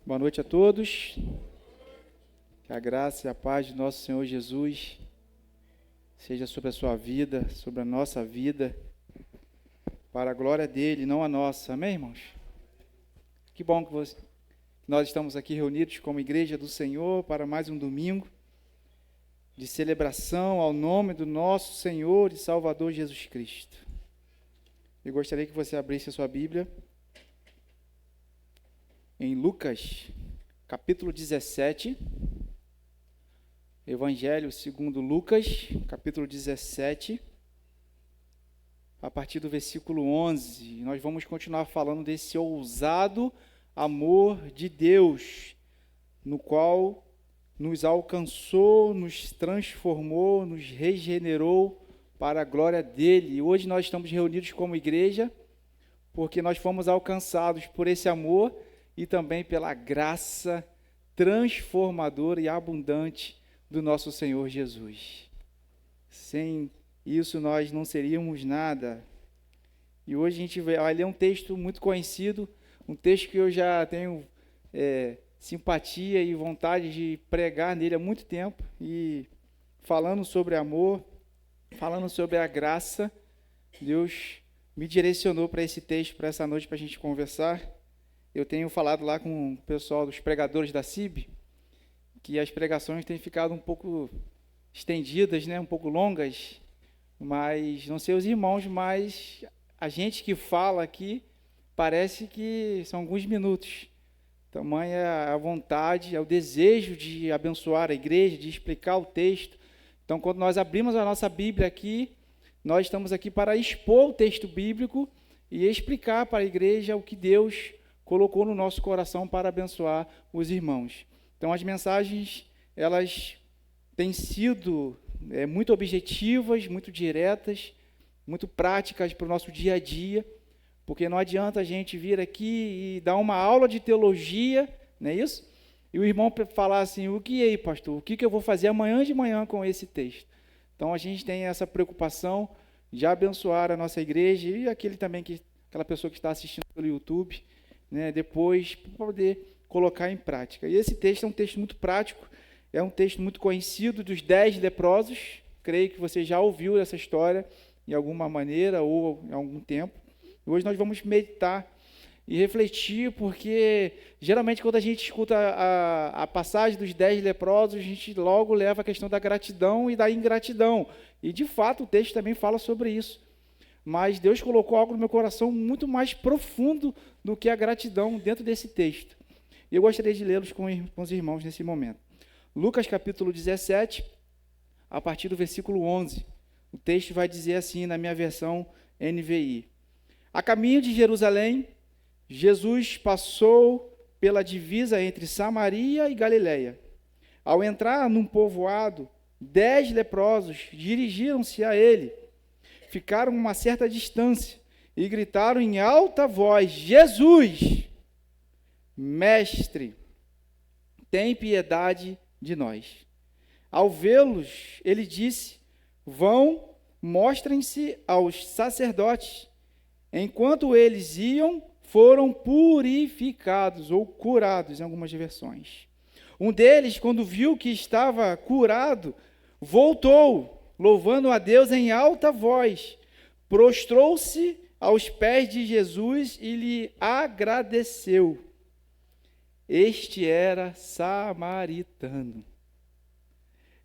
Boa noite a todos. Que a graça e a paz de nosso Senhor Jesus seja sobre a sua vida, sobre a nossa vida, para a glória dele, não a nossa. Amém, irmãos? Que bom que nós estamos aqui reunidos como igreja do Senhor para mais um domingo de celebração ao nome do nosso Senhor e Salvador Jesus Cristo. Eu gostaria que você abrisse a sua Bíblia em Lucas, capítulo 17, Evangelho segundo Lucas, capítulo 17, a partir do versículo 11. Nós vamos continuar falando desse ousado amor de Deus, no qual nos alcançou, nos transformou, nos regenerou para a glória dele. E hoje nós estamos reunidos como igreja, porque nós fomos alcançados por esse amor e também pela graça transformadora e abundante do nosso Senhor Jesus. Sem isso nós não seríamos nada. E hoje a gente vai ler um texto muito conhecido, um texto que eu já tenho simpatia e vontade de pregar nele há muito tempo, e falando sobre amor, falando sobre a graça, Deus me direcionou para esse texto, para essa noite, para a gente conversar. Eu tenho falado lá com o pessoal dos pregadores da CIB, que as pregações têm ficado um pouco estendidas, um pouco longas, mas não sei os irmãos, mas a gente que fala aqui parece que são alguns minutos. Tamanha a vontade, o desejo de abençoar a igreja, de explicar o texto. Então, quando nós abrimos a nossa Bíblia aqui, nós estamos aqui para expor o texto bíblico e explicar para a igreja o que Deus colocou no nosso coração para abençoar os irmãos. Então, as mensagens, elas têm sido muito objetivas, muito diretas, muito práticas para o nosso dia a dia, porque não adianta a gente vir aqui e dar uma aula de teologia, não é isso? E o irmão falar assim, o que aí, pastor? O que eu vou fazer amanhã de manhã com esse texto? Então, a gente tem essa preocupação de abençoar a nossa igreja e aquela pessoa que está assistindo pelo YouTube, depois, para poder colocar em prática. E esse texto é um texto muito prático, é um texto muito conhecido dos 10 leprosos. Creio que você já ouviu essa história em alguma maneira ou em algum tempo. Hoje nós vamos meditar e refletir, porque geralmente quando a gente escuta a passagem dos 10 leprosos, a gente logo leva a questão da gratidão e da ingratidão. E de fato o texto também fala sobre isso. Mas Deus colocou algo no meu coração muito mais profundo do que a gratidão dentro desse texto. E eu gostaria de lê-los com os irmãos nesse momento. Lucas capítulo 17, a partir do versículo 11. O texto vai dizer assim na minha versão NVI. A caminho de Jerusalém, Jesus passou pela divisa entre Samaria e Galiléia. Ao entrar num povoado, 10 leprosos dirigiram-se a ele. Ficaram a uma certa distância e gritaram em alta voz: Jesus, Mestre, tem piedade de nós. Ao vê-los, ele disse: vão, mostrem-se aos sacerdotes. Enquanto eles iam, foram purificados ou curados, em algumas versões. Um deles, quando viu que estava curado, voltou, louvando a Deus em alta voz, prostrou-se aos pés de Jesus e lhe agradeceu. Este era samaritano.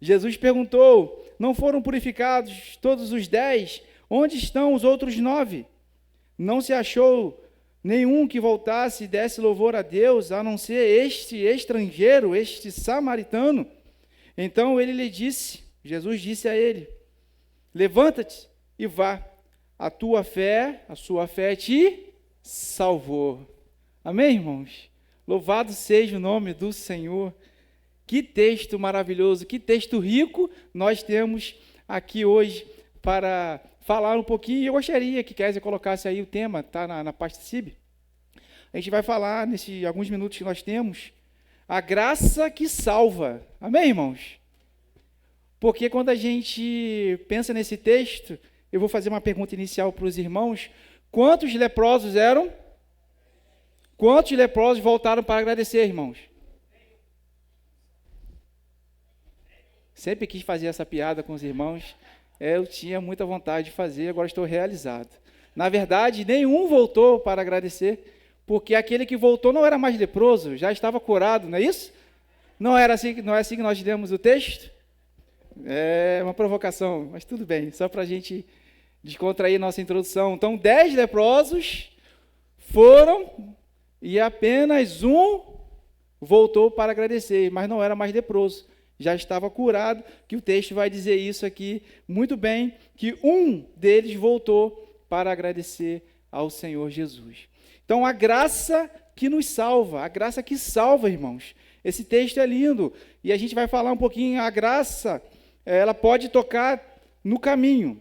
Jesus perguntou: não foram purificados todos os 10? Onde estão os outros 9? Não se achou nenhum que voltasse e desse louvor a Deus, a não ser este estrangeiro, este samaritano? Então Jesus disse a ele: levanta-te e vá, a sua fé te salvou. Amém, irmãos? Louvado seja o nome do Senhor. Que texto maravilhoso, que texto rico nós temos aqui hoje para falar um pouquinho. E eu gostaria que Kézia colocasse aí o tema, está na pasta CIB. A gente vai falar, nesses alguns minutos que nós temos, a graça que salva. Amém, irmãos? Porque quando a gente pensa nesse texto, eu vou fazer uma pergunta inicial para os irmãos. Quantos leprosos eram? Quantos leprosos voltaram para agradecer, irmãos? Sempre quis fazer essa piada com os irmãos. Eu tinha muita vontade de fazer, agora estou realizado. Na verdade, nenhum voltou para agradecer, porque aquele que voltou não era mais leproso, já estava curado, não é isso? Não é assim que nós lemos o texto? É uma provocação, mas tudo bem, só para a gente descontrair nossa introdução. Então, 10 leprosos foram e apenas um voltou para agradecer, mas não era mais leproso, já estava curado, que o texto vai dizer isso aqui muito bem, que um deles voltou para agradecer ao Senhor Jesus. Então, a graça que nos salva, a graça que salva, irmãos. Esse texto é lindo, e a gente vai falar um pouquinho, a graça, ela pode tocar no caminho,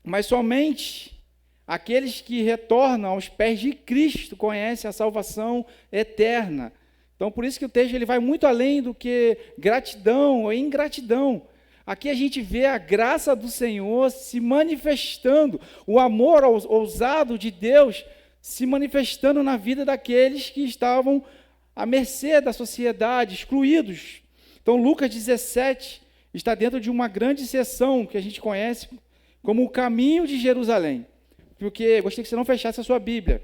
mas somente aqueles que retornam aos pés de Cristo conhecem a salvação eterna. Então, por isso que o texto ele vai muito além do que gratidão ou ingratidão. Aqui a gente vê a graça do Senhor se manifestando, o amor ousado de Deus se manifestando na vida daqueles que estavam à mercê da sociedade, excluídos. Então, Lucas 17 está dentro de uma grande seção que a gente conhece como o caminho de Jerusalém. Porque gostaria que você não fechasse a sua Bíblia.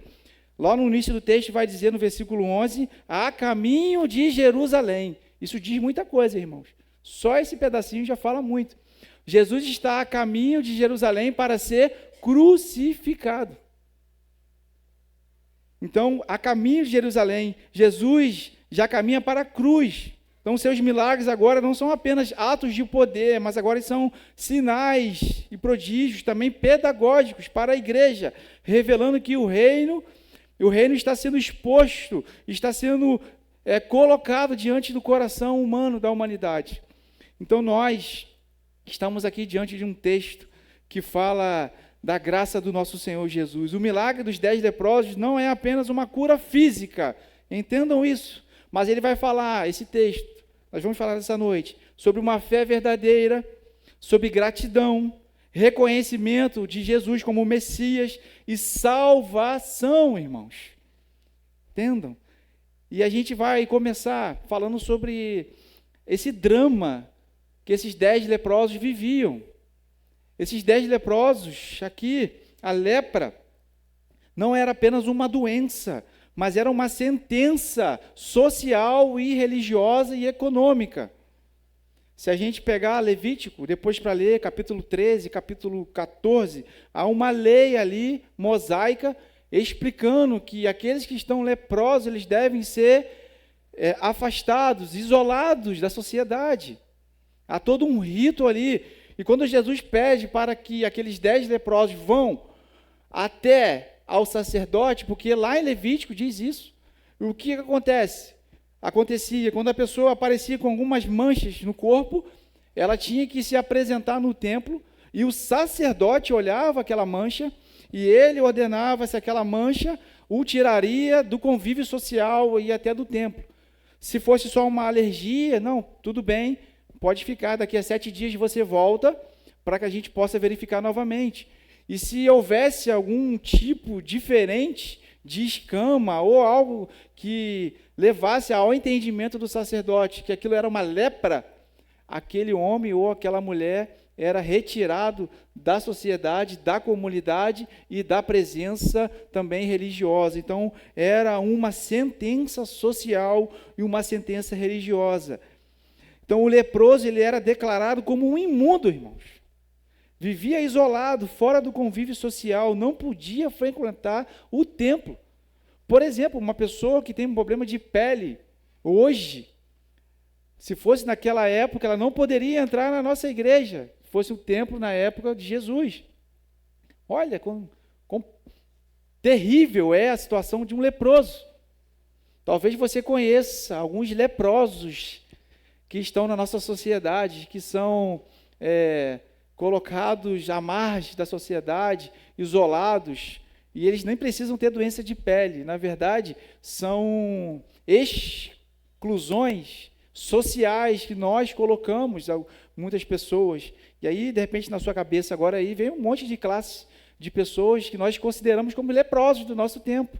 Lá no início do texto vai dizer no versículo 11, a caminho de Jerusalém. Isso diz muita coisa, irmãos. Só esse pedacinho já fala muito. Jesus está a caminho de Jerusalém para ser crucificado. Então, a caminho de Jerusalém, Jesus já caminha para a cruz. Então, seus milagres agora não são apenas atos de poder, mas agora são sinais e prodígios também pedagógicos para a igreja, revelando que o reino está sendo exposto, está sendo colocado diante do coração humano da humanidade. Então, nós estamos aqui diante de um texto que fala da graça do nosso Senhor Jesus. O milagre dos 10 leprosos não é apenas uma cura física, entendam isso, mas ele vai falar, esse texto, nós vamos falar essa noite, sobre uma fé verdadeira, sobre gratidão, reconhecimento de Jesus como Messias e salvação, irmãos. Entendam? E a gente vai começar falando sobre esse drama que esses 10 leprosos viviam. Esses 10 leprosos aqui, a lepra, não era apenas uma doença, mas era uma sentença social e religiosa e econômica. Se a gente pegar Levítico, depois para ler capítulo 13, capítulo 14, há uma lei ali, mosaica, explicando que aqueles que estão leprosos, eles devem ser afastados, isolados da sociedade. Há todo um rito ali. E quando Jesus pede para que aqueles 10 leprosos vão até ao sacerdote, porque lá em Levítico diz isso, o que acontece? Acontecia, quando a pessoa aparecia com algumas manchas no corpo, ela tinha que se apresentar no templo, e o sacerdote olhava aquela mancha, e ele ordenava se aquela mancha o tiraria do convívio social e até do templo. Se fosse só uma alergia, não, tudo bem, pode ficar, daqui a 7 dias você volta, para que a gente possa verificar novamente. E se houvesse algum tipo diferente de escama, ou algo que levasse ao entendimento do sacerdote, que aquilo era uma lepra, aquele homem ou aquela mulher era retirado da sociedade, da comunidade e da presença também religiosa. Então, era uma sentença social e uma sentença religiosa. Então, o leproso ele era declarado como um imundo, irmãos. Vivia isolado, fora do convívio social, não podia frequentar o templo. Por exemplo, uma pessoa que tem um problema de pele, hoje, se fosse naquela época, ela não poderia entrar na nossa igreja, se fosse o templo na época de Jesus. Olha, quão terrível é a situação de um leproso. Talvez você conheça alguns leprosos que estão na nossa sociedade, que são colocados à margem da sociedade, isolados, e eles nem precisam ter doença de pele. Na verdade, são exclusões sociais que nós colocamos a muitas pessoas. E aí, de repente, na sua cabeça agora aí vem um monte de classes de pessoas que nós consideramos como leprosos do nosso tempo.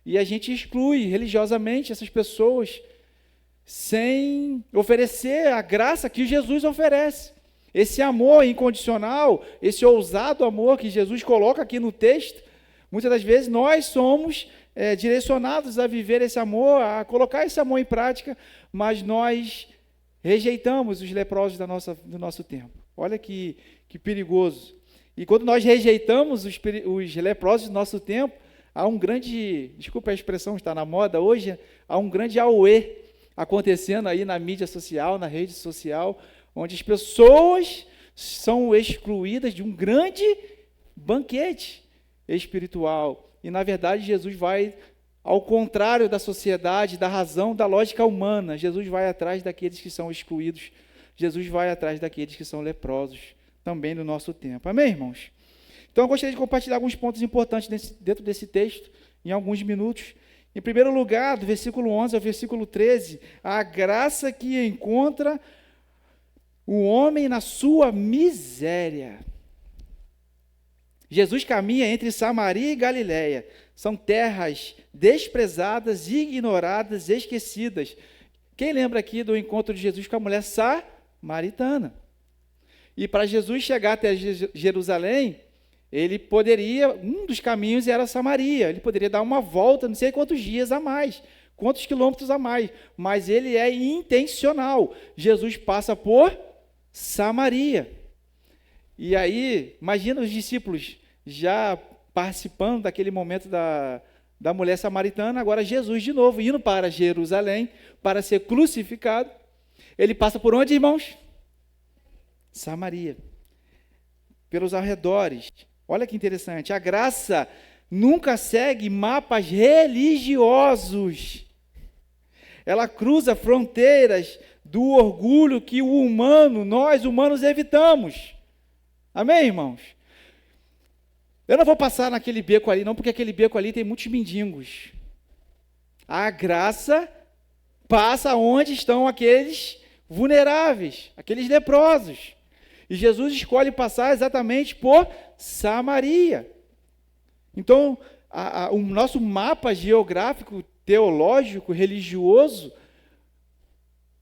e a gente exclui religiosamente essas pessoas sem oferecer a graça que Jesus oferece. Esse amor incondicional, esse ousado amor que Jesus coloca aqui no texto, muitas das vezes nós somos direcionados a viver esse amor, a colocar esse amor em prática, mas nós rejeitamos os leprosos do nosso tempo. Olha que perigoso. E quando nós rejeitamos os leprosos do nosso tempo, há um grande, desculpa a expressão, está na moda hoje, há um grande auê acontecendo aí na mídia social, na rede social, onde as pessoas são excluídas de um grande banquete espiritual. E, na verdade, Jesus vai ao contrário da sociedade, da razão, da lógica humana. Jesus vai atrás daqueles que são excluídos. Jesus vai atrás daqueles que são leprosos, também no nosso tempo. Amém, irmãos? Então, eu gostaria de compartilhar alguns pontos importantes dentro desse texto, em alguns minutos. Em primeiro lugar, do versículo 11 ao versículo 13, a graça que encontra o homem na sua miséria. Jesus caminha entre Samaria e Galiléia. São terras desprezadas, ignoradas, esquecidas. Quem lembra aqui do encontro de Jesus com a mulher samaritana? E para Jesus chegar até Jerusalém, ele poderia, um dos caminhos era Samaria, ele poderia dar uma volta, não sei quantos dias a mais, quantos quilômetros a mais, mas ele é intencional. Jesus passa por Samaria. E aí, imagina os discípulos já participando daquele momento da mulher samaritana, agora Jesus de novo, indo para Jerusalém, para ser crucificado. Ele passa por onde, irmãos? Samaria. Pelos arredores. Olha que interessante, a graça nunca segue mapas religiosos. Ela cruza fronteiras do orgulho que nós humanos evitamos. Amém, irmãos? Eu não vou passar naquele beco ali, não, porque aquele beco ali tem muitos mendigos. A graça passa onde estão aqueles vulneráveis, aqueles leprosos. E Jesus escolhe passar exatamente por Samaria. Então, o nosso mapa geográfico, teológico, religioso,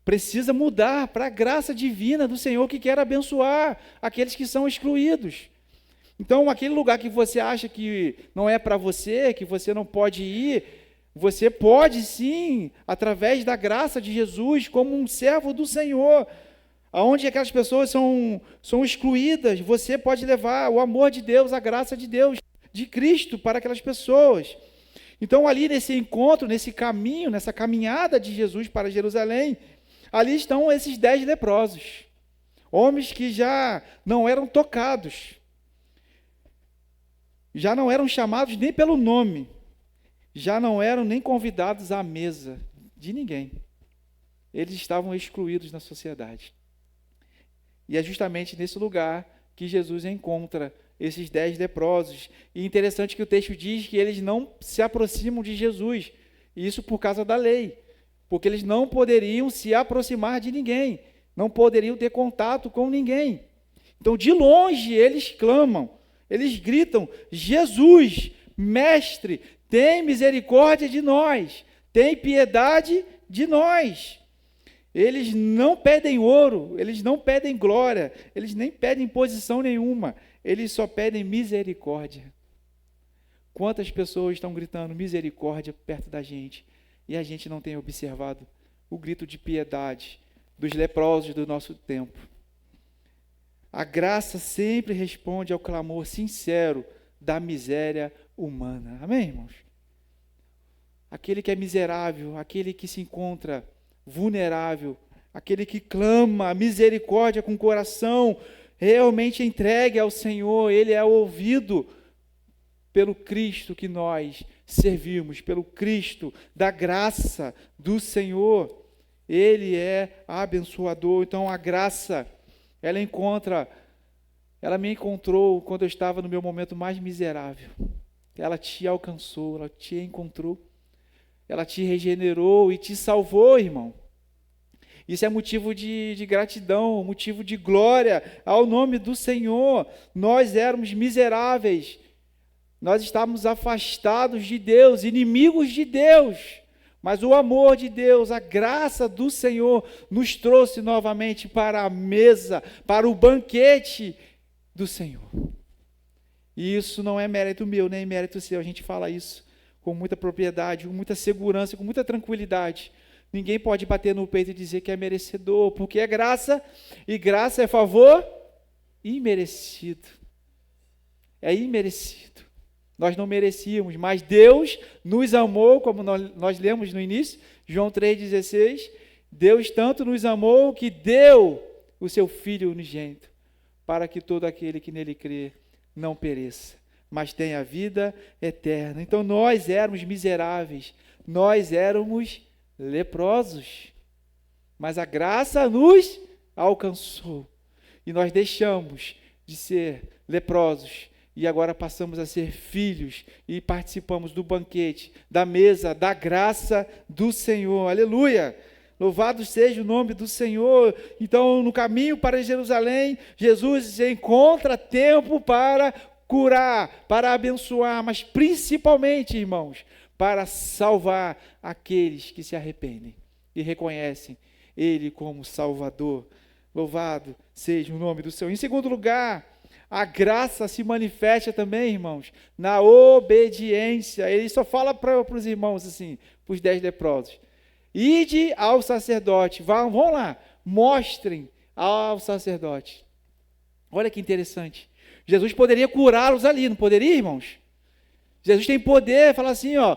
precisa mudar para a graça divina do Senhor que quer abençoar aqueles que são excluídos. Então, aquele lugar que você acha que não é para você, que você não pode ir, você pode sim, através da graça de Jesus, como um servo do Senhor, aonde aquelas pessoas são excluídas, você pode levar o amor de Deus, a graça de Deus, de Cristo para aquelas pessoas. Então, ali nesse encontro, nesse caminho, nessa caminhada de Jesus para Jerusalém, ali estão esses 10 leprosos, homens que já não eram tocados, já não eram chamados nem pelo nome, já não eram nem convidados à mesa de ninguém. Eles estavam excluídos na sociedade. E é justamente nesse lugar que Jesus encontra esses 10 leprosos. E interessante que o texto diz que eles não se aproximam de Jesus, e isso por causa da lei, porque eles não poderiam se aproximar de ninguém, não poderiam ter contato com ninguém. Então, de longe, eles clamam, eles gritam: Jesus, mestre, tem misericórdia de nós, tem piedade de nós. Eles não pedem ouro, eles não pedem glória, eles nem pedem posição nenhuma, eles só pedem misericórdia. Quantas pessoas estão gritando misericórdia perto da gente e a gente não tem observado o grito de piedade dos leprosos do nosso tempo? A graça sempre responde ao clamor sincero da miséria humana. Amém, irmãos? Aquele que é miserável, aquele que se encontra vulnerável, aquele que clama a misericórdia com o coração realmente entregue ao Senhor, ele é ouvido pelo Cristo que nós servimos, pelo Cristo da graça do Senhor. Ele é abençoador. Então a graça, ela me encontrou quando eu estava no meu momento mais miserável. Ela te alcançou, ela te encontrou, ela te regenerou e te salvou, irmão. Isso é motivo de gratidão, motivo de glória ao nome do Senhor. Nós éramos miseráveis, Nós estávamos afastados de Deus, inimigos de Deus, mas o amor de Deus, a graça do Senhor nos trouxe novamente para a mesa, para o banquete do Senhor. E isso não é mérito meu, nem mérito seu, a gente fala isso com muita propriedade, com muita segurança, com muita tranquilidade. Ninguém pode bater no peito e dizer que é merecedor, porque é graça, e graça é favor imerecido. É imerecido. Nós não merecíamos, mas Deus nos amou, como nós lemos no início, João 3,16, Deus tanto nos amou que deu o seu Filho unigênito, para que todo aquele que nele crê não pereça, mas tenha vida eterna. Então nós éramos miseráveis, nós éramos leprosos, mas a graça nos alcançou, e nós deixamos de ser leprosos, e agora passamos a ser filhos e participamos do banquete, da mesa, da graça do Senhor. Aleluia! Louvado seja o nome do Senhor. Então, no caminho para Jerusalém, Jesus encontra tempo para curar, para abençoar, mas principalmente, irmãos, para salvar aqueles que se arrependem e reconhecem Ele como Salvador. Louvado seja o nome do Senhor. Em segundo lugar, a graça se manifesta também, irmãos, na obediência. Ele só fala para os irmãos assim, para os 10 leprosos: ide ao sacerdote, vão lá, mostrem ao sacerdote. Olha que interessante. Jesus poderia curá-los ali, não poderia, irmãos? Jesus tem poder, fala assim, ó,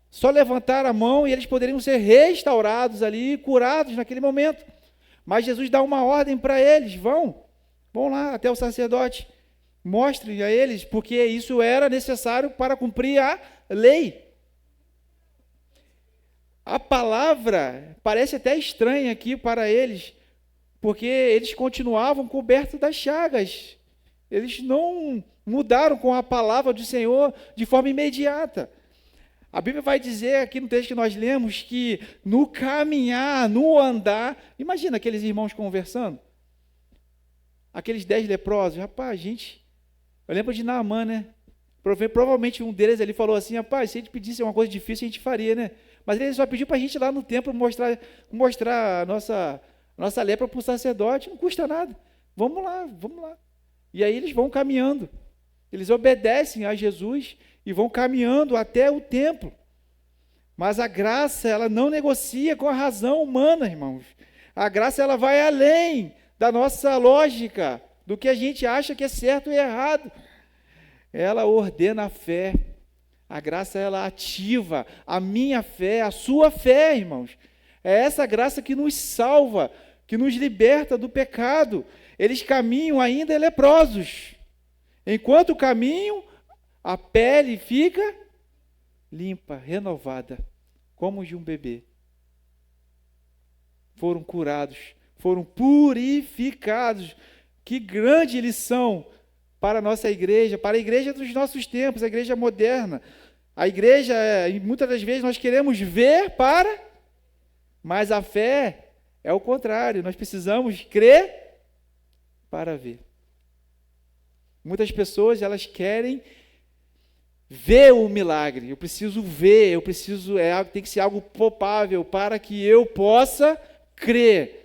só levantar a mão e eles poderiam ser restaurados ali, curados naquele momento. Mas Jesus dá uma ordem para eles, vão lá até o sacerdote. Mostre a eles, porque isso era necessário para cumprir a lei. A palavra parece até estranha aqui para eles, porque eles continuavam cobertos das chagas. Eles não mudaram com a palavra do Senhor de forma imediata. A Bíblia vai dizer aqui no texto que nós lemos que no caminhar, no andar, imagina aqueles irmãos conversando, aqueles 10 leprosos, rapaz, eu lembro de Naamã, né? Provavelmente um deles ali falou assim, rapaz, se a gente pedisse uma coisa difícil, a gente faria, né? Mas ele só pediu para a gente ir lá no templo mostrar a nossa lepra para o sacerdote, não custa nada. Vamos lá. E aí eles vão caminhando, eles obedecem a Jesus e vão caminhando até o templo. Mas a graça, ela não negocia com a razão humana, irmãos. A graça, ela vai além da nossa lógica, do que a gente acha que é certo e errado. Ela ordena a fé. A graça, ela ativa a minha fé, a sua fé, irmãos. É essa graça que nos salva, que nos liberta do pecado. Eles caminham ainda leprosos. Enquanto caminham, a pele fica limpa, renovada, como de um bebê. Foram curados, foram purificados. Que grande lição para a nossa igreja, para a igreja dos nossos tempos, a igreja moderna. A igreja, muitas das vezes, nós queremos ver mas a fé é o contrário, nós precisamos crer para ver. Muitas pessoas, elas querem ver o milagre, eu preciso ver, tem que ser algo palpável para que eu possa crer.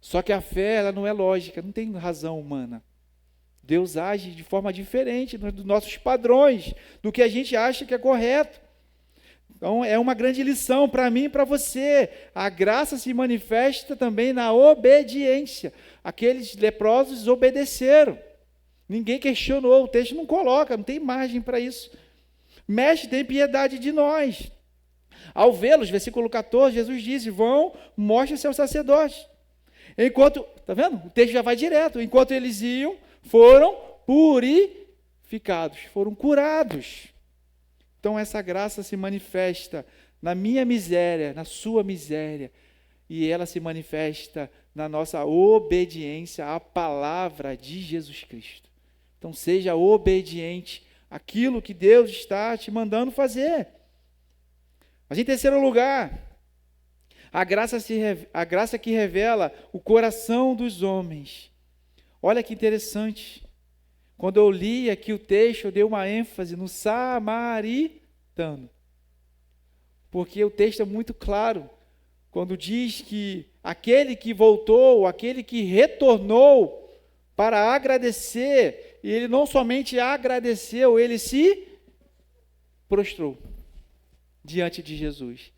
Só que a fé, ela não é lógica, não tem razão humana. Deus age de forma diferente dos nossos padrões, do que a gente acha que é correto. Então, é uma grande lição para mim e para você. A graça se manifesta também na obediência. Aqueles leprosos obedeceram. Ninguém questionou, o texto não coloca, não tem margem para isso. Mestre, tem piedade de nós. Ao vê-los, versículo 14, Jesus disse, vão, mostre-se ao sacerdote. Enquanto, tá vendo? O texto já vai direto. Enquanto eles iam, foram purificados, foram curados. Então essa graça se manifesta na minha miséria, na sua miséria, e ela se manifesta na nossa obediência à palavra de Jesus Cristo. Então seja obediente àquilo que Deus está te mandando fazer. Mas em terceiro lugar, a graça que revela o coração dos homens. Olha que interessante. Quando eu li aqui o texto, eu dei uma ênfase no samaritano. Porque o texto é muito claro, quando diz que aquele que voltou, aquele que retornou para agradecer, e ele não somente agradeceu, ele se prostrou diante de Jesus.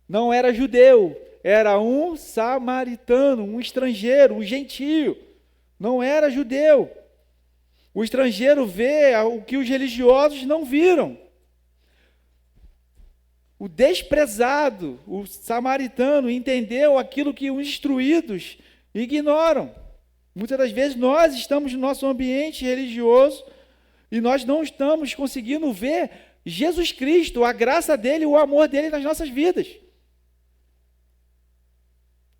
Não era judeu, era um samaritano, um estrangeiro, um gentio. Não era judeu. O estrangeiro vê o que os religiosos não viram. O desprezado, o samaritano, entendeu aquilo que os instruídos ignoram. Muitas das vezes nós estamos no nosso ambiente religioso e nós não estamos conseguindo ver Jesus Cristo, a graça dele, o amor dele nas nossas vidas.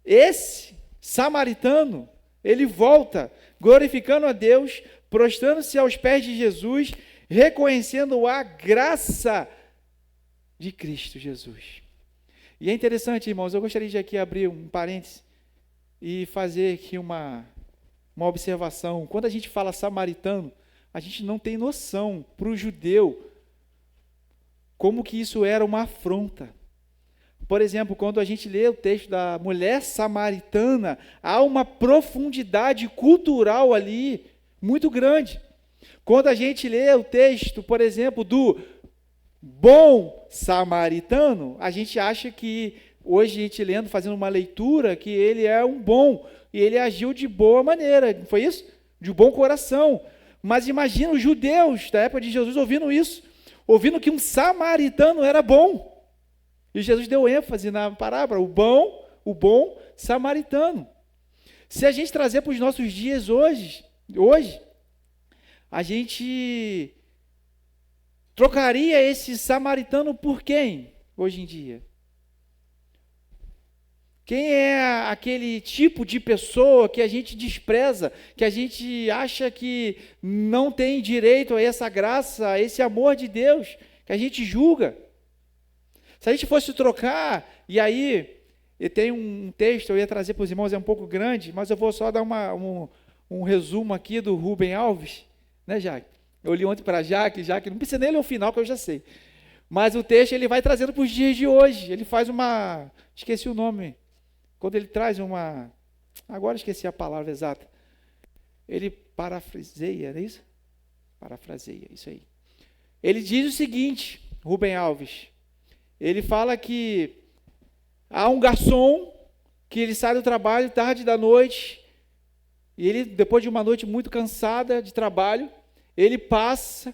Esse samaritano, ele volta glorificando a Deus, prostrando-se aos pés de Jesus, reconhecendo a graça de Cristo Jesus. E é interessante, irmãos, eu gostaria de aqui abrir um parêntese e fazer aqui uma observação. Quando a gente fala samaritano, a gente não tem noção para o judeu como que isso era uma afronta. Por exemplo, quando a gente lê o texto da mulher samaritana, há uma profundidade cultural ali muito grande. Quando a gente lê o texto, por exemplo, do bom samaritano, a gente acha que, hoje a gente lendo, fazendo uma leitura, que ele é um bom, e ele agiu de boa maneira, não foi isso? De bom coração. Mas imagina os judeus da época de Jesus ouvindo isso, ouvindo que um samaritano era bom. E Jesus deu ênfase na parábola, o bom samaritano. Se a gente trazer para os nossos dias hoje, a gente trocaria esse samaritano por quem, hoje em dia? Quem é aquele tipo de pessoa que a gente despreza, que a gente acha que não tem direito a essa graça, a esse amor de Deus, que a gente julga? Se a gente fosse trocar, e aí, eu tenho um texto, eu ia trazer para os irmãos, é um pouco grande, mas eu vou só dar um resumo aqui do Rubem Alves, né, Jaque? Eu li ontem para a Jaque, não precisa nem ler o final, que eu já sei. Mas o texto ele vai trazendo para os dias de hoje, ele faz esqueci o nome, quando ele traz agora esqueci a palavra exata, ele parafraseia, não é isso? Parafraseia, isso aí. Ele diz o seguinte, Rubem Alves, ele fala que há um garçom que ele sai do trabalho tarde da noite, e ele, depois de uma noite muito cansada de trabalho, ele passa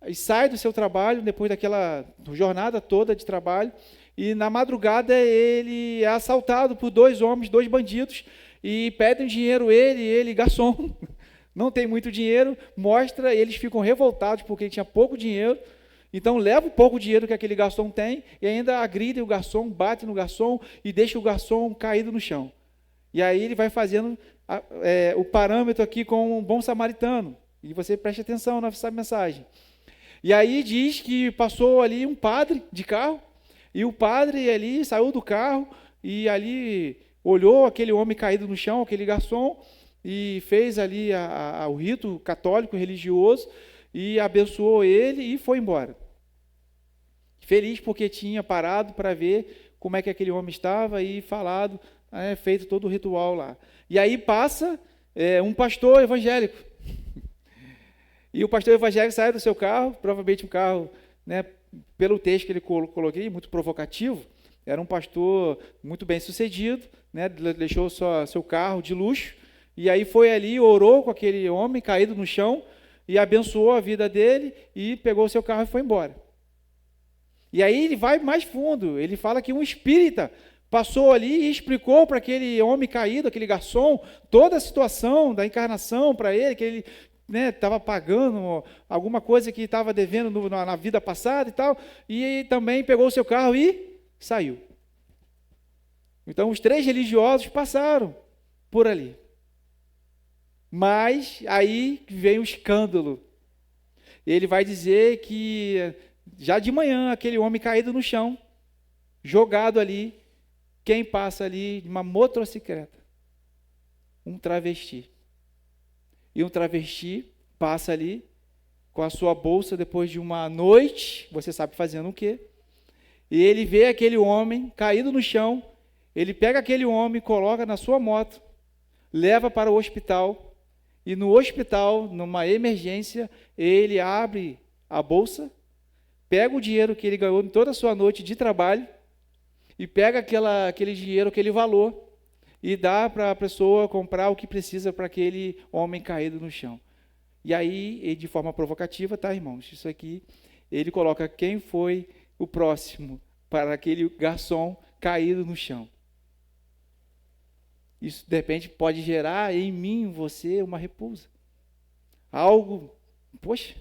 e sai do seu trabalho, depois daquela jornada toda de trabalho, e na madrugada ele é assaltado por dois bandidos, e pedem dinheiro ele, garçom, não tem muito dinheiro, eles ficam revoltados porque ele tinha pouco dinheiro, então leva o pouco dinheiro que aquele garçom tem, e ainda agridem o garçom, bate no garçom, e deixa o garçom caído no chão. E aí ele vai fazendo o parâmetro aqui com um bom samaritano, e você preste atenção nessa mensagem. E aí diz que passou ali um padre de carro, e o padre ali saiu do carro, e ali olhou aquele homem caído no chão, aquele garçom, e fez ali o rito católico religioso, e abençoou ele e foi embora. Feliz porque tinha parado para ver como é que aquele homem estava e falado, feito todo o ritual lá. E aí passa um pastor evangélico. E o pastor evangélico sai do seu carro, provavelmente um carro, né, pelo texto que ele coloquei, muito provocativo, era um pastor muito bem sucedido, né, deixou seu carro de luxo, e aí foi ali, orou com aquele homem caído no chão, e abençoou a vida dele, e pegou o seu carro e foi embora. E aí ele vai mais fundo, ele fala que um espírita passou ali e explicou para aquele homem caído, aquele garçom, toda a situação da encarnação para ele, que ele estava pagando alguma coisa que estava devendo na vida passada e tal, e também pegou o seu carro e saiu. Então os três religiosos passaram por ali. Mas aí vem o escândalo. Ele vai dizer que já de manhã, aquele homem caído no chão, jogado ali, quem passa ali de uma motocicleta? Um travesti. E um travesti passa ali com a sua bolsa depois de uma noite, você sabe fazendo o quê? E ele vê aquele homem caído no chão, ele pega aquele homem, coloca na sua moto, leva para o hospital, e no hospital, numa emergência, ele abre a bolsa, pega o dinheiro que ele ganhou em toda a sua noite de trabalho, e pega aquele dinheiro, aquele valor, e dá para a pessoa comprar o que precisa para aquele homem caído no chão. E aí, de forma provocativa, tá, irmãos? Isso aqui, ele coloca quem foi o próximo para aquele garçom caído no chão. Isso, de repente, pode gerar em mim, em você, uma repulsa. Algo, poxa,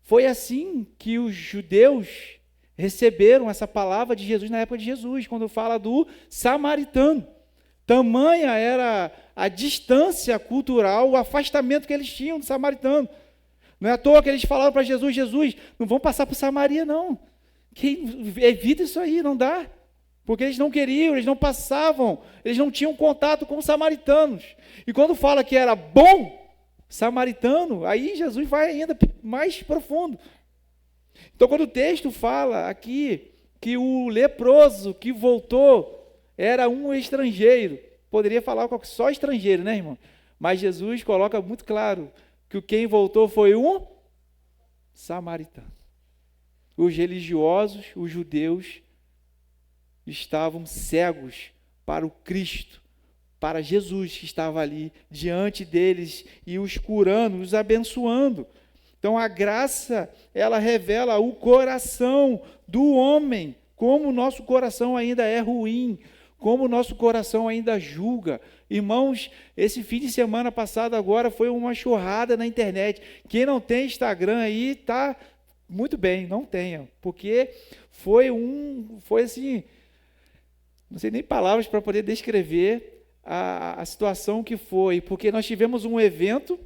foi assim que os judeus receberam essa palavra de Jesus na época de Jesus, quando fala do samaritano. Tamanha era a distância cultural, o afastamento que eles tinham do samaritano. Não é à toa que eles falaram para Jesus, Jesus, não vão passar por Samaria, não. Evita isso aí, não dá. Porque eles não queriam, eles não passavam, eles não tinham contato com os samaritanos. E quando fala que era bom samaritano, aí Jesus vai ainda mais profundo. Então, quando o texto fala aqui que o leproso que voltou era um estrangeiro, poderia falar só estrangeiro, né, irmão? Mas Jesus coloca muito claro que quem voltou foi um samaritano. Os religiosos, os judeus, estavam cegos para o Cristo, para Jesus que estava ali diante deles e os curando, os abençoando. Então a graça, ela revela o coração do homem, como o nosso coração ainda é ruim, como o nosso coração ainda julga. Irmãos, esse fim de semana passado agora foi uma churrada na internet. Quem não tem Instagram aí está muito bem, não tenha, porque foi assim, não sei nem palavras para poder descrever a situação que foi, porque nós tivemos um evento,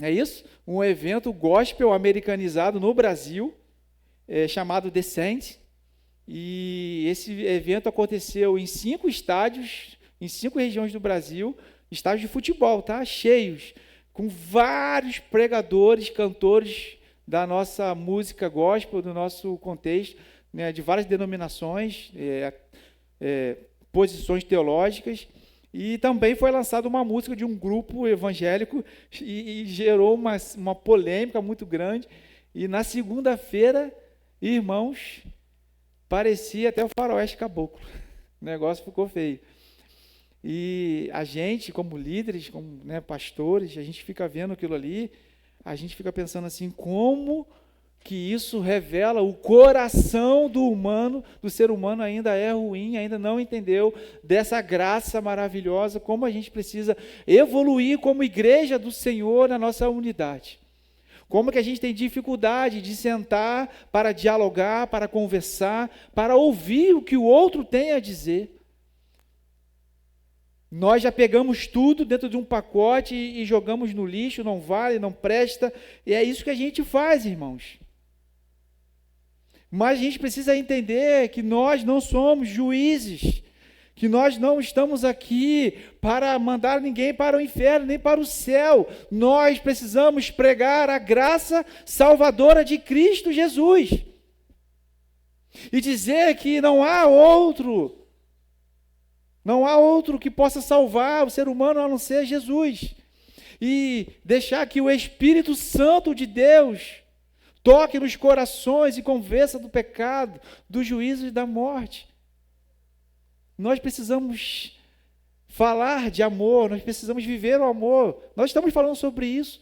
é isso? Um evento gospel americanizado no Brasil, chamado Descent, e esse evento aconteceu em 5 estádios, em 5 regiões do Brasil, estádios de futebol, tá? Cheios, com vários pregadores, cantores da nossa música gospel, do nosso contexto, né, de várias denominações, posições teológicas, e também foi lançada uma música de um grupo evangélico e gerou uma polêmica muito grande. E na segunda-feira, irmãos, parecia até o faroeste caboclo. O negócio ficou feio. E a gente, como líderes, como, né, pastores, a gente fica vendo aquilo ali, a gente fica pensando assim, como que isso revela o coração do ser humano ainda é ruim, ainda não entendeu dessa graça maravilhosa, como a gente precisa evoluir como igreja do Senhor na nossa unidade. Como que a gente tem dificuldade de sentar para dialogar, para conversar, para ouvir o que o outro tem a dizer. Nós já pegamos tudo dentro de um pacote e jogamos no lixo, não vale, não presta, e é isso que a gente faz, irmãos. Mas a gente precisa entender que nós não somos juízes, que nós não estamos aqui para mandar ninguém para o inferno, nem para o céu. Nós precisamos pregar a graça salvadora de Cristo Jesus. E dizer que não há outro que possa salvar o ser humano a não ser Jesus. E deixar que o Espírito Santo de Deus toque nos corações e convença do pecado, do juízo e da morte. Nós precisamos falar de amor, nós precisamos viver o amor. Nós estamos falando sobre isso,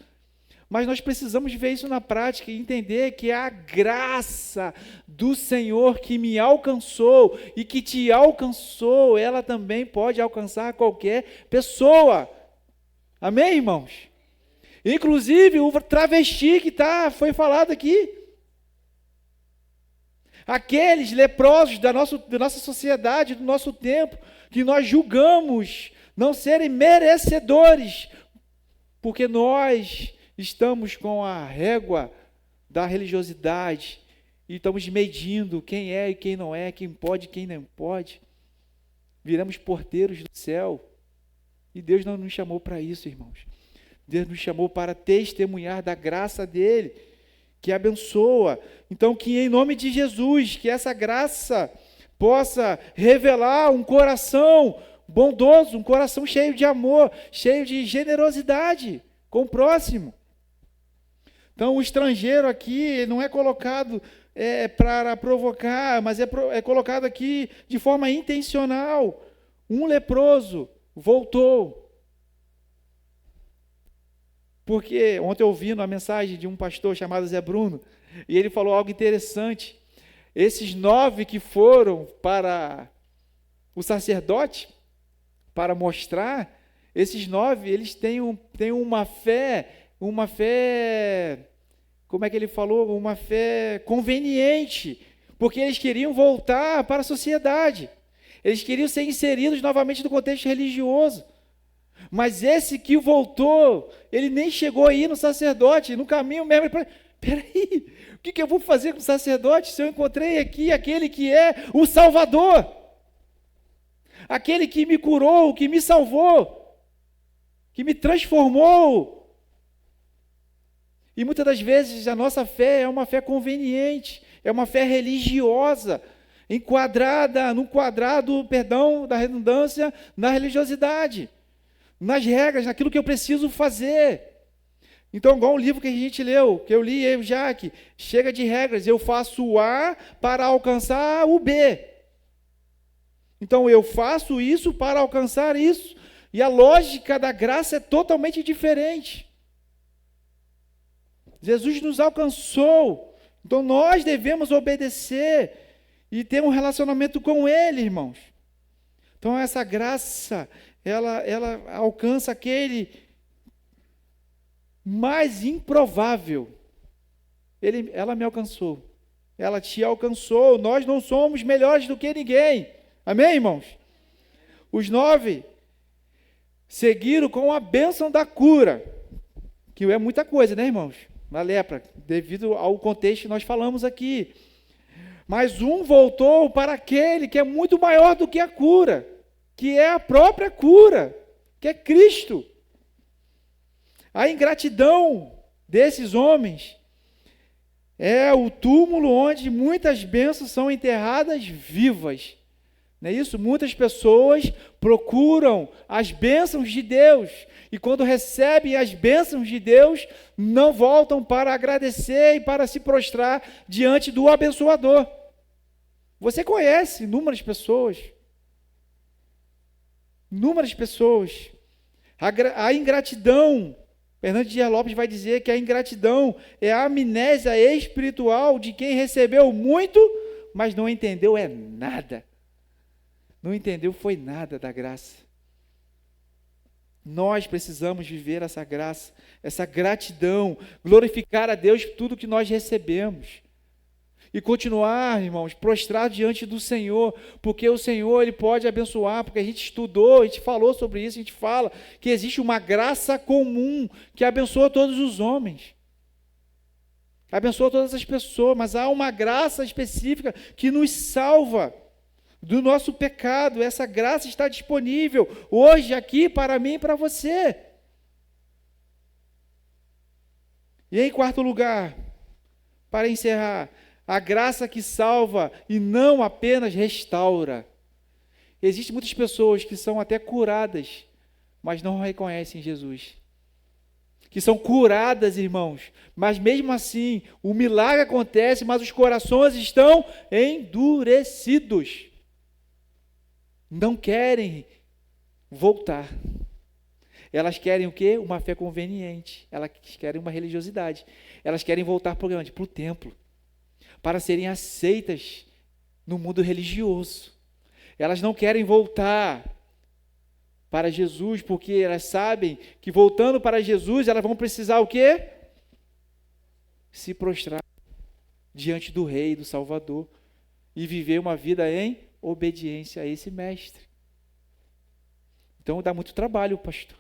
mas nós precisamos ver isso na prática e entender que a graça do Senhor que me alcançou e que te alcançou, ela também pode alcançar qualquer pessoa. Amém, irmãos? Inclusive o travesti que foi falado aqui. Aqueles leprosos da nossa sociedade, do nosso tempo, que nós julgamos não serem merecedores, porque nós estamos com a régua da religiosidade e estamos medindo quem é e quem não é, quem pode e quem não pode. Viramos porteiros do céu. E Deus não nos chamou para isso, irmãos. Deus nos chamou para testemunhar da graça dele, que abençoa. Então, que em nome de Jesus, que essa graça possa revelar um coração bondoso, um coração cheio de amor, cheio de generosidade com o próximo. Então, o estrangeiro aqui não é colocado para provocar, mas é colocado aqui de forma intencional. Um leproso voltou. Porque ontem eu ouvi uma mensagem de um pastor chamado Zé Bruno, e ele falou algo interessante. Esses 9 que foram para o sacerdote, para mostrar, esses 9, eles têm uma fé, como é que ele falou? Uma fé conveniente, porque eles queriam voltar para a sociedade, eles queriam ser inseridos novamente no contexto religioso. Mas esse que voltou, ele nem chegou aí no sacerdote, no caminho mesmo, ele falou, peraí, o que eu vou fazer com o sacerdote se eu encontrei aqui aquele que é o Salvador? Aquele que me curou, que me salvou, que me transformou. E muitas das vezes a nossa fé é uma fé conveniente, é uma fé religiosa, enquadrada no quadrado, perdão, da redundância, na religiosidade, nas regras, naquilo que eu preciso fazer. Então, igual o livro que a gente leu, que eu li, eu e o Jaque, chega de regras, eu faço o A para alcançar o B. Então, eu faço isso para alcançar isso. E a lógica da graça é totalmente diferente. Jesus nos alcançou, então nós devemos obedecer e ter um relacionamento com Ele, irmãos. Então essa graça, ela alcança aquele mais improvável. Ela me alcançou, ela te alcançou, nós não somos melhores do que ninguém. Amém, irmãos? Os 9 seguiram com a bênção da cura, que é muita coisa, né, irmãos? Na lepra, devido ao contexto que nós falamos aqui. Mas um voltou para aquele que é muito maior do que a cura, que é a própria cura, que é Cristo. A ingratidão desses homens é o túmulo onde muitas bênçãos são enterradas vivas. Não é isso? Muitas pessoas procuram as bênçãos de Deus e quando recebem as bênçãos de Deus, não voltam para agradecer e para se prostrar diante do abençoador. Você conhece inúmeras pessoas. Inúmeras pessoas. A ingratidão, Fernando Dias Lopes vai dizer que a ingratidão é a amnésia espiritual de quem recebeu muito, mas não entendeu nada. Não entendeu foi nada da graça. Nós precisamos viver essa graça, essa gratidão, glorificar a Deus por tudo que nós recebemos. E continuar, irmãos, prostrado diante do Senhor, porque o Senhor, Ele pode abençoar, porque a gente estudou, a gente falou sobre isso, a gente fala que existe uma graça comum que abençoa todos os homens. Abençoa todas as pessoas, mas há uma graça específica que nos salva do nosso pecado. Essa graça está disponível hoje aqui para mim e para você. E em quarto lugar, para encerrar, a graça que salva e não apenas restaura. Existem muitas pessoas que são até curadas, mas não reconhecem Jesus. Que são curadas, irmãos, mas mesmo assim, o milagre acontece, mas os corações estão endurecidos. Não querem voltar. Elas querem o quê? Uma fé conveniente. Elas querem uma religiosidade. Elas querem voltar para onde? Para o templo. Para serem aceitas no mundo religioso. Elas não querem voltar para Jesus, porque elas sabem que voltando para Jesus, elas vão precisar o quê? Se prostrar diante do Rei, do Salvador, e viver uma vida em obediência a esse mestre. Então dá muito trabalho, pastor.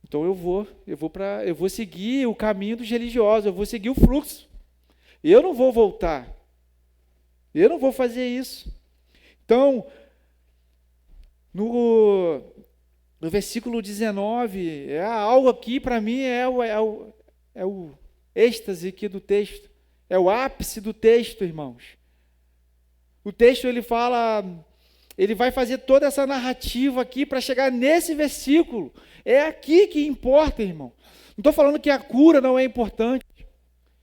Então eu vou seguir o caminho dos religiosos, eu vou seguir o fluxo. Eu não vou voltar. Eu não vou fazer isso. Então, no versículo 19, algo aqui para mim é o êxtase aqui do texto, é o ápice do texto, irmãos. O texto ele vai fazer toda essa narrativa aqui para chegar nesse versículo. É aqui que importa, irmão. Não estou falando que a cura não é importante.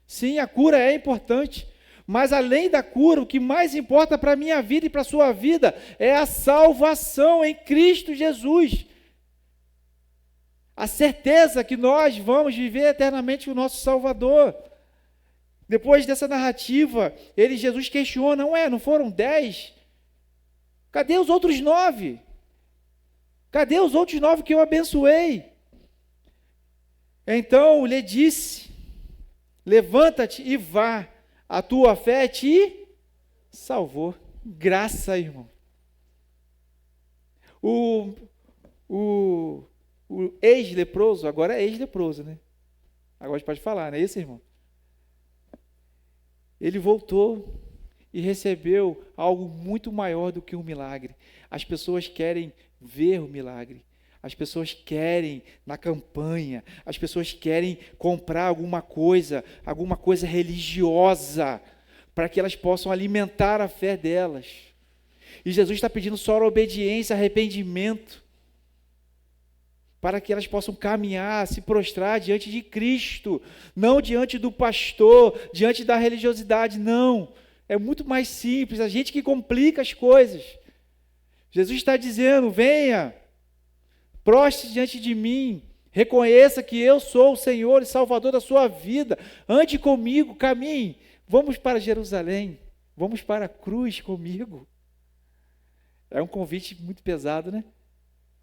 Sim, a cura é importante. Mas além da cura, o que mais importa para a minha vida e para a sua vida é a salvação em Cristo Jesus. A certeza que nós vamos viver eternamente o nosso Salvador. Depois dessa narrativa, Jesus questiona, não foram 10? Cadê os outros 9? Cadê os outros 9 que eu abençoei? Então lhe disse, levanta-te e vá, a tua fé te salvou. Graça, irmão. O ex-leproso, agora é ex-leproso, né? Agora a gente pode falar, não é isso, irmão? Ele voltou e recebeu algo muito maior do que um milagre. As pessoas querem ver o milagre. As pessoas querem na campanha. As pessoas querem comprar alguma coisa religiosa, para que elas possam alimentar a fé delas. E Jesus está pedindo só obediência, arrependimento, para que elas possam caminhar, se prostrar diante de Cristo, não diante do pastor, diante da religiosidade, não. É muito mais simples, a gente que complica as coisas. Jesus está dizendo, venha, prostre diante de mim, reconheça que eu sou o Senhor e Salvador da sua vida, ande comigo, caminhe, vamos para Jerusalém, vamos para a cruz comigo. É um convite muito pesado, né?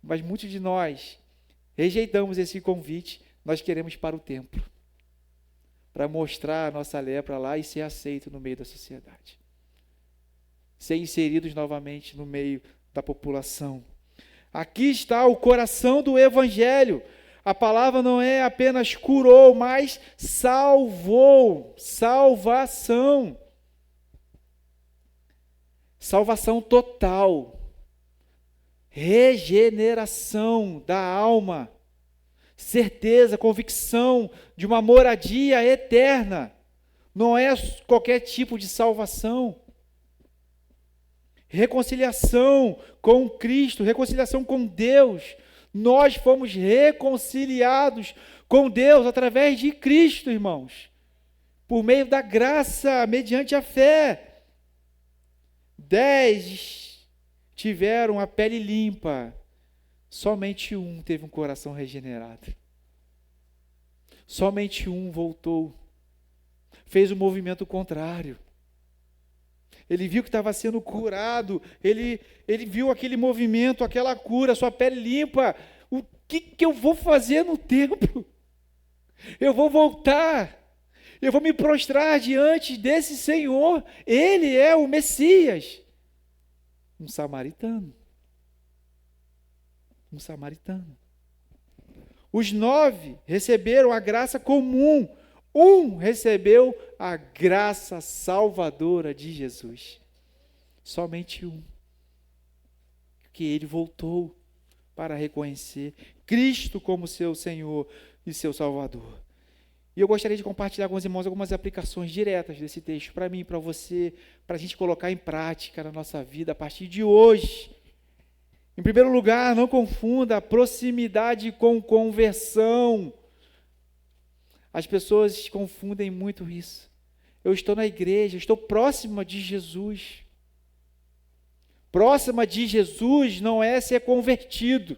Mas muitos de nós rejeitamos esse convite, nós queremos ir para o templo, para mostrar a nossa lepra lá e ser aceito no meio da sociedade, ser inseridos novamente no meio da população. Aqui está o coração do Evangelho. A palavra não é apenas curou, mas salvou, salvação. Salvação total. Regeneração da alma, certeza, convicção de uma moradia eterna, não é qualquer tipo de salvação. Reconciliação com Cristo, reconciliação com Deus, nós fomos reconciliados com Deus através de Cristo, irmãos, por meio da graça, mediante a fé. 10 tiveram a pele limpa, somente um teve um coração regenerado. Somente um voltou, fez o movimento contrário. Ele viu que estava sendo curado, ele viu aquele movimento, aquela cura, sua pele limpa. O que eu vou fazer no templo? Eu vou voltar, eu vou me prostrar diante desse Senhor, Ele é o Messias. Um samaritano. Os 9 receberam a graça comum. Um recebeu a graça salvadora de Jesus. Somente um. Que ele voltou para reconhecer Cristo como seu Senhor e seu Salvador. E eu gostaria de compartilhar com os irmãos algumas aplicações diretas desse texto, para mim, para você, para a gente colocar em prática na nossa vida a partir de hoje. Em primeiro lugar, não confunda proximidade com conversão. As pessoas confundem muito isso. Eu estou na igreja, estou próxima de Jesus. Próxima de Jesus não é ser convertido.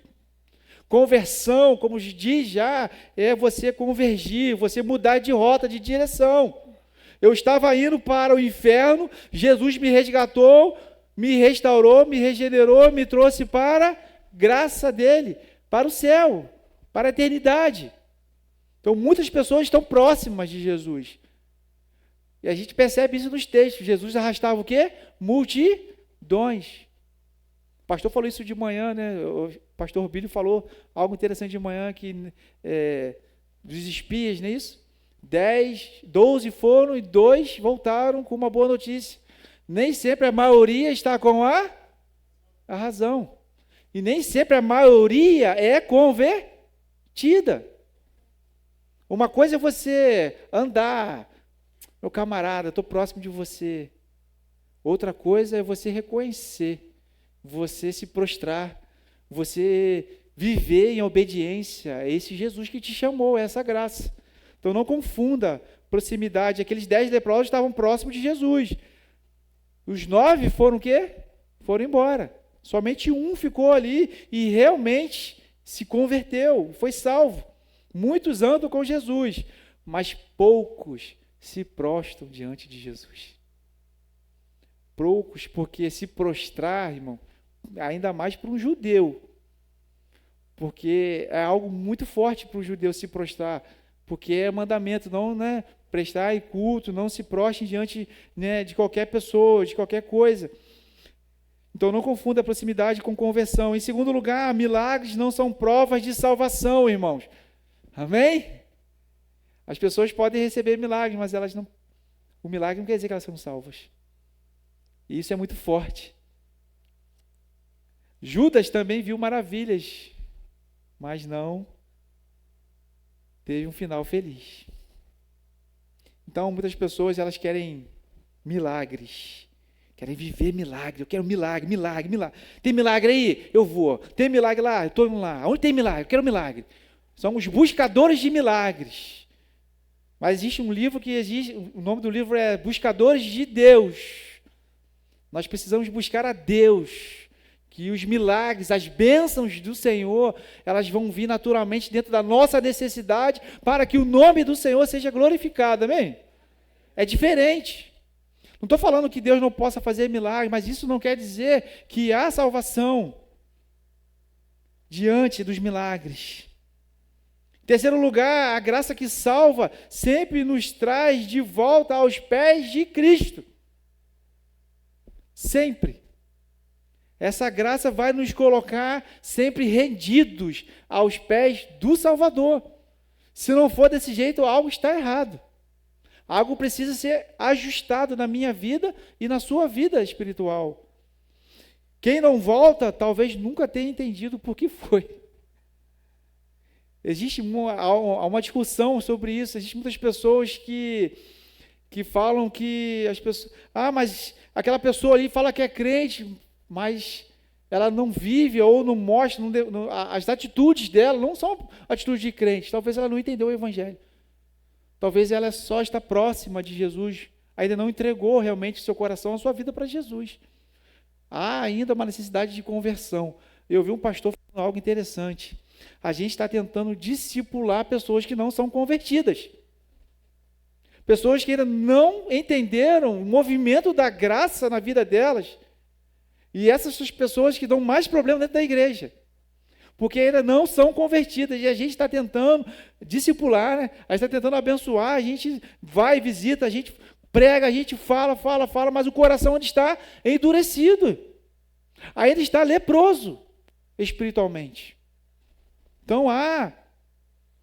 Conversão, como diz já, é você convergir, você mudar de rota, de direção. Eu estava indo para o inferno, Jesus me resgatou, me restaurou, me regenerou, me trouxe para a graça dele, para o céu, para a eternidade. Então, muitas pessoas estão próximas de Jesus. E a gente percebe isso nos textos. Jesus arrastava o quê? Multidões. O pastor falou isso de manhã, né? O pastor Bílio falou algo interessante de manhã, que dos espias, não é isso? 12 foram e 2 voltaram com uma boa notícia. Nem sempre a maioria está com a razão. E nem sempre a maioria é convertida. Uma coisa é você andar, meu camarada, estou próximo de você. Outra coisa é você reconhecer, você se prostrar, você viver em obediência a esse Jesus que te chamou, a essa graça. Então não confunda proximidade. Aqueles 10 leprosos estavam próximos de Jesus. Os 9 foram o quê? Foram embora. Somente um ficou ali e realmente se converteu, foi salvo. Muitos andam com Jesus, mas poucos se prostram diante de Jesus. Poucos, porque se prostrar, irmão, ainda mais para um judeu, porque é algo muito forte para o judeu se prostrar, porque é mandamento, não, né, prestar culto, não se prostre diante, né, de qualquer pessoa, de qualquer coisa. Então não confunda a proximidade com conversão. Em segundo lugar, milagres não são provas de salvação, irmãos. Amém? As pessoas podem receber milagres, mas elas não. O milagre não quer dizer que elas são salvas. E isso é muito forte. Judas também viu maravilhas, mas não teve um final feliz. Então, muitas pessoas, elas querem milagres, querem viver milagre. Eu quero milagre, milagre, milagre. Tem milagre aí? Eu vou. Tem milagre lá? Eu estou indo lá. Onde tem milagre? Eu quero milagre. São os buscadores de milagres. Mas existe um livro que existe, o nome do livro é Buscadores de Deus. Nós precisamos buscar a Deus, que os milagres, as bênçãos do Senhor, elas vão vir naturalmente dentro da nossa necessidade, para que o nome do Senhor seja glorificado, amém? É diferente. Não estou falando que Deus não possa fazer milagres, mas isso não quer dizer que há salvação diante dos milagres. Em terceiro lugar, a graça que salva sempre nos traz de volta aos pés de Cristo. Sempre. Essa graça vai nos colocar sempre rendidos aos pés do Salvador. Se não for desse jeito, algo está errado. Algo precisa ser ajustado na minha vida e na sua vida espiritual. Quem não volta, talvez nunca tenha entendido por que foi. Existe uma discussão sobre isso. Existem muitas pessoas que falam que as pessoas... mas aquela pessoa ali fala que é crente, mas ela não vive ou não mostra, as atitudes dela não são atitudes de crente. Talvez ela não entendeu o Evangelho. Talvez ela só está próxima de Jesus, ainda não entregou realmente seu coração, a sua vida para Jesus. Há ainda uma necessidade de conversão. Eu vi um pastor falando algo interessante. A gente está tentando discipular pessoas que não são convertidas. Pessoas que ainda não entenderam o movimento da graça na vida delas. E essas são as pessoas que dão mais problema dentro da igreja. Porque ainda não são convertidas. E a gente está tentando discipular, né? A gente está tentando abençoar, a gente vai e visita, a gente prega, a gente fala, mas o coração ainda está endurecido. Ainda está leproso espiritualmente. Então há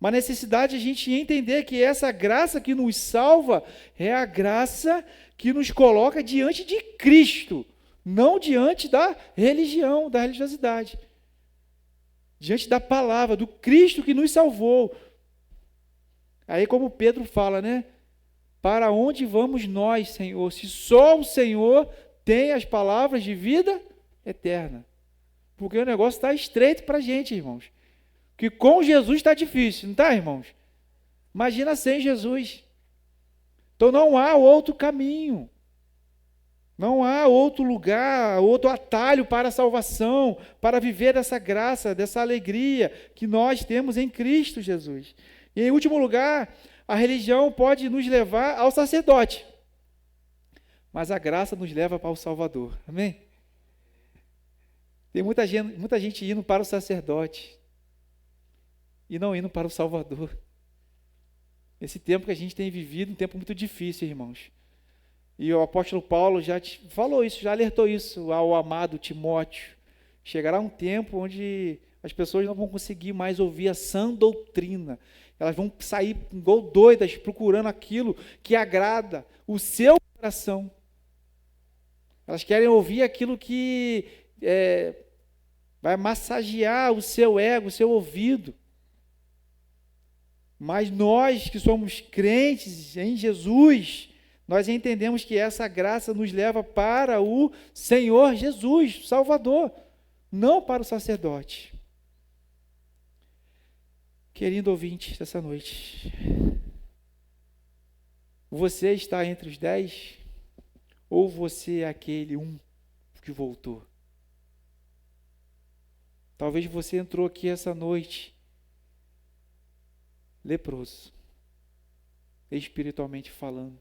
uma necessidade de a gente entender que essa graça que nos salva é a graça que nos coloca diante de Cristo, não diante da religião, da religiosidade. Diante da palavra, do Cristo que nos salvou. Aí como Pedro fala, né? Para onde vamos nós, Senhor, se só o Senhor tem as palavras de vida eterna? Porque o negócio está estreito para a gente, irmãos. Que com Jesus está difícil, não está, irmãos? Imagina sem Jesus. Então não há outro caminho. Não há outro lugar, outro atalho para a salvação, para viver dessa graça, dessa alegria que nós temos em Cristo Jesus. E em último lugar, a religião pode nos levar ao sacerdote, mas a graça nos leva para o Salvador. Amém? Tem muita gente indo para o sacerdote e não indo para o Salvador. Esse tempo que a gente tem vivido, um tempo muito difícil, irmãos. E o apóstolo Paulo já falou isso, já alertou isso ao amado Timóteo. Chegará um tempo onde as pessoas não vão conseguir mais ouvir a sã doutrina. Elas vão sair igual doidas, procurando aquilo que agrada o seu coração. Elas querem ouvir aquilo que vai massagear o seu ego, o seu ouvido. Mas nós que somos crentes em Jesus, nós entendemos que essa graça nos leva para o Senhor Jesus, Salvador, não para o sacerdote. Querido ouvinte dessa noite, você está entre os 10 ou você é aquele que voltou? Talvez você entrou aqui essa noite leproso, espiritualmente falando.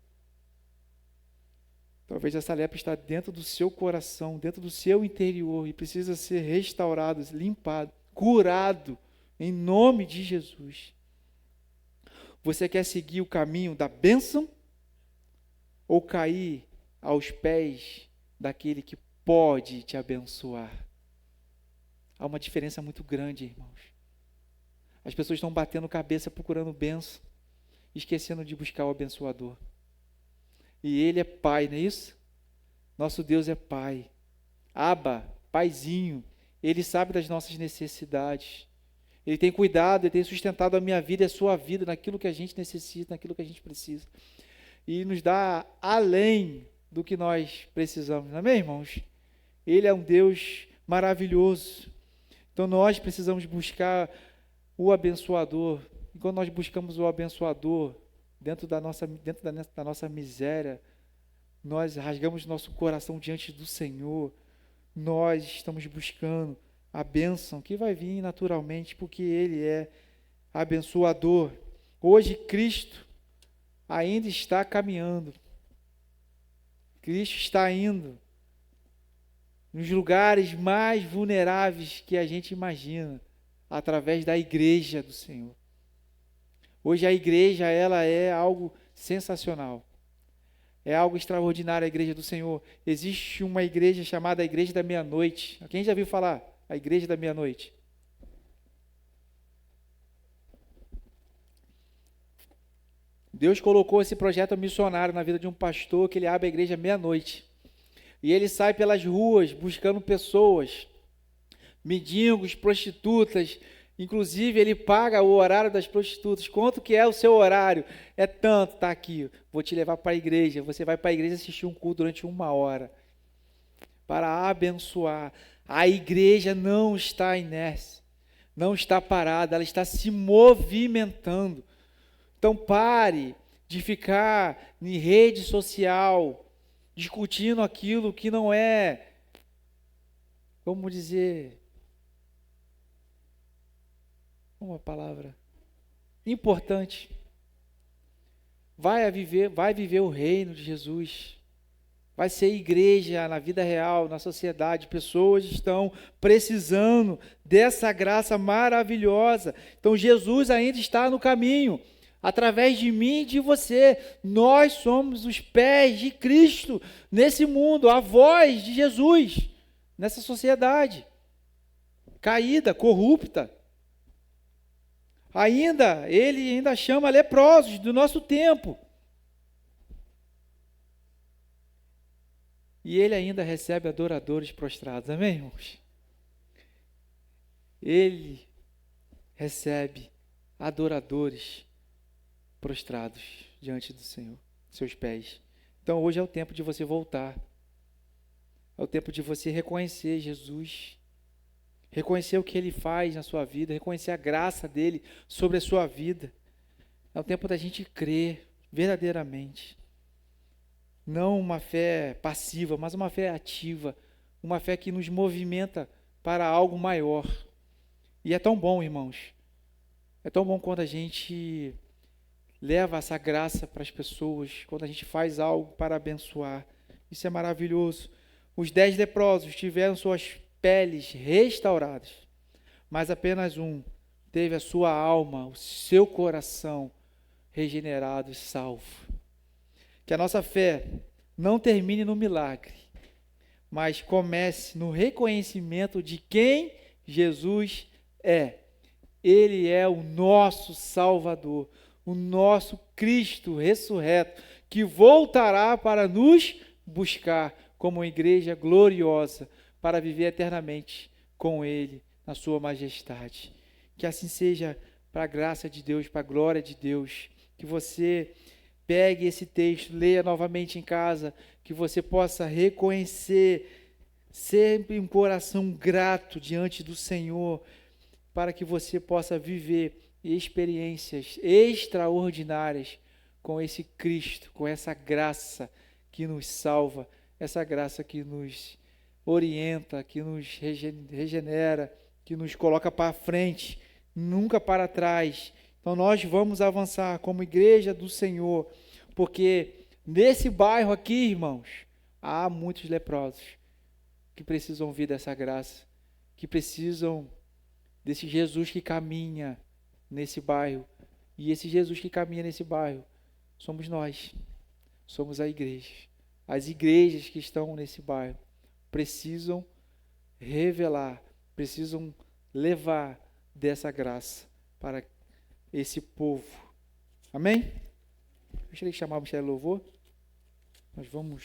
Talvez essa lepra está dentro do seu coração, dentro do seu interior e precisa ser restaurado, limpado, curado, em nome de Jesus. Você quer seguir o caminho da bênção ou cair aos pés daquele que pode te abençoar? Há uma diferença muito grande, irmãos. As pessoas estão batendo cabeça procurando bênção, esquecendo de buscar o abençoador. E Ele é Pai, não é isso? Nosso Deus é Pai. Abba, Paizinho. Ele sabe das nossas necessidades. Ele tem cuidado, Ele tem sustentado a minha vida e a sua vida naquilo que a gente necessita, naquilo que a gente precisa. E nos dá além do que nós precisamos, não é, irmãos? Ele é um Deus maravilhoso. Então nós precisamos buscar o abençoador. E quando nós buscamos o abençoador, dentro da nossa miséria, nós rasgamos nosso coração diante do Senhor, nós estamos buscando a bênção que vai vir naturalmente, porque Ele é abençoador. Hoje Cristo ainda está caminhando, Cristo está indo nos lugares mais vulneráveis que a gente imagina, através da igreja do Senhor. Hoje a igreja, ela é algo sensacional. É algo extraordinário a igreja do Senhor. Existe uma igreja chamada a Igreja da Meia-Noite. Quem já viu falar? A Igreja da Meia-Noite. Deus colocou esse projeto missionário na vida de um pastor, que ele abre a igreja meia-noite. E ele sai pelas ruas buscando pessoas, mendigos, prostitutas. Inclusive, ele paga o horário das prostitutas. Quanto que é o seu horário? É tanto, está aqui. Vou te levar para a igreja. Você vai para a igreja assistir um culto durante 1 hora. Para abençoar. A igreja não está inércia. Não está parada. Ela está se movimentando. Então, pare de ficar em rede social, discutindo aquilo que não é, vamos dizer, uma palavra importante. Vai viver o reino de Jesus. Vai ser igreja na vida real, na sociedade. Pessoas estão precisando dessa graça maravilhosa. Então Jesus ainda está no caminho. Através de mim e de você, nós somos os pés de Cristo nesse mundo, a voz de Jesus nessa sociedade caída, corrupta. Ele ainda chama leprosos do nosso tempo. E ele ainda recebe adoradores prostrados, amém, irmãos? Ele recebe adoradores prostrados diante do Senhor, seus pés. Então hoje é o tempo de você voltar. É o tempo de você reconhecer Jesus, reconhecer o que Ele faz na sua vida, reconhecer a graça dEle sobre a sua vida. É o tempo da gente crer verdadeiramente. Não uma fé passiva, mas uma fé ativa, uma fé que nos movimenta para algo maior. E é tão bom, irmãos, é tão bom quando a gente leva essa graça para as pessoas, quando a gente faz algo para abençoar. Isso é maravilhoso. Os 10 leprosos tiveram suas peles restauradas, mas apenas um teve a sua alma, o seu coração regenerado e salvo. Que a nossa fé não termine no milagre, mas comece no reconhecimento de quem Jesus é. Ele é o nosso Salvador, o nosso Cristo ressurreto, que voltará para nos buscar como uma igreja gloriosa, para viver eternamente com Ele, na sua majestade. Que assim seja, para a graça de Deus, para a glória de Deus. Que você pegue esse texto, leia novamente em casa, que você possa reconhecer sempre um coração grato diante do Senhor, para que você possa viver experiências extraordinárias com esse Cristo, com essa graça que nos salva, essa graça que nos orienta, que nos regenera, que nos coloca para frente, nunca para trás. Então nós vamos avançar como igreja do Senhor, porque nesse bairro aqui, irmãos, há muitos leprosos que precisam ouvir dessa graça, que precisam desse Jesus que caminha nesse bairro. E esse Jesus que caminha nesse bairro somos nós, somos a igreja. As igrejas que estão nesse bairro precisam revelar, precisam levar dessa graça para esse povo. Amém? Gostaria de chamar o Ministério do Louvor. Nós vamos